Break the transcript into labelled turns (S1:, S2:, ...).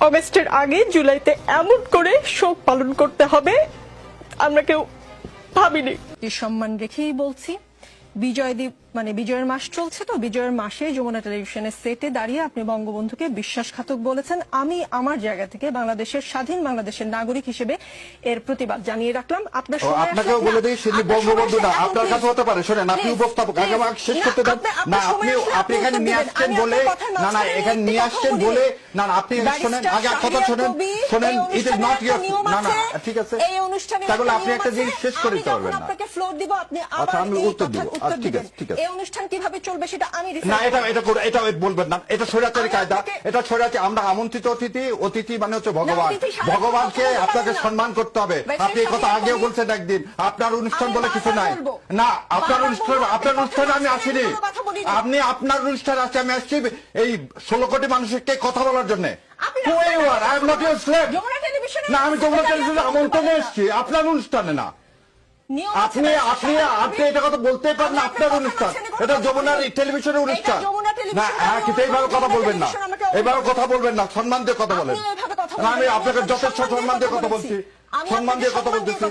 S1: অগস্টের আগে জুলাইতে এমন করে শোক পালন করতে হবে আমরা কেউ ভাবিনি।
S2: সম্মান রেখেই বলছি, বিজয়ের মাস চলছে, তো বিজয়ের মাসে যমুনা টেলিভিশনের সেটে দাঁড়িয়ে আপনি বঙ্গবন্ধুকে বিশ্বাসঘাতক বলেছেন। আমি আমার জায়গা থেকে বাংলাদেশের স্বাধীন বাংলাদেশের নাগরিক হিসেবে এর প্রতিবাদ জানিয়ে রাখলাম।
S3: আপনাকেও বলে দিই, সেটি বঙ্গবন্ধু না, আপনার কাছে হতে পারে। শোনেন, আপনি উপস্থাপক, আগে আমাকে শেষ করতে দেন না। আপনি এখানে নিয়ে আসছেন বলে না, এখানে নিয়ে আসছেন বলে না, আপনি শোনেন, আগে কথা শোনেন, ইট ইজ নট ইয়োর। না, ঠিক আছে, তাহলে আপনি একটা জিনিস শেষ করে দিতে পারবেন না।
S2: আপনাকে ফ্লোর দিব, আপনি
S3: আচ্ছা, আমি উত্তর দিব। ঠিক আছে, ঠিক আছে।
S2: এই অনুষ্ঠান কিভাবে চলবে সেটা আমি
S3: না, এটা বলবেন না, এটা স্বৈরাচারী কায়দা, এটা স্বৈরাচারী। আমরা আমন্ত্রিত অতিথি মানে হচ্ছে ভগবান, ভগবানকে আপনাকে সম্মান করতে হবে। আপনি এই কথা আগেও বলছেন একদিন। আপনার অনুষ্ঠান বলে কিছু নাই। না, আপনার অনুষ্ঠানে আমি আসিনি। আপনি আপনার অনুষ্ঠানে আসছে, আমি আসছি এই 16 কোটি মানুষকে কথা বলার জন্য। না, আমি যমুনা টেলিভিশনে আমন্ত্রণে এসেছি, আপনার অনুষ্ঠানে না। আপনি এটা কথা বলতে পারেন, আপনার অনুষ্ঠান, এটা যমুনা টেলিভিশনের অনুষ্ঠান না। কিন্তু এইভাবে কথা বলবেন না, এইভাবে কথা বলবেন না, সম্মান দিয়ে কথা বলেন। আমি আপনাকে যথেষ্ট সম্মান দিয়ে কথা বলছি, সম্মান দিয়ে কথা বলতেছি।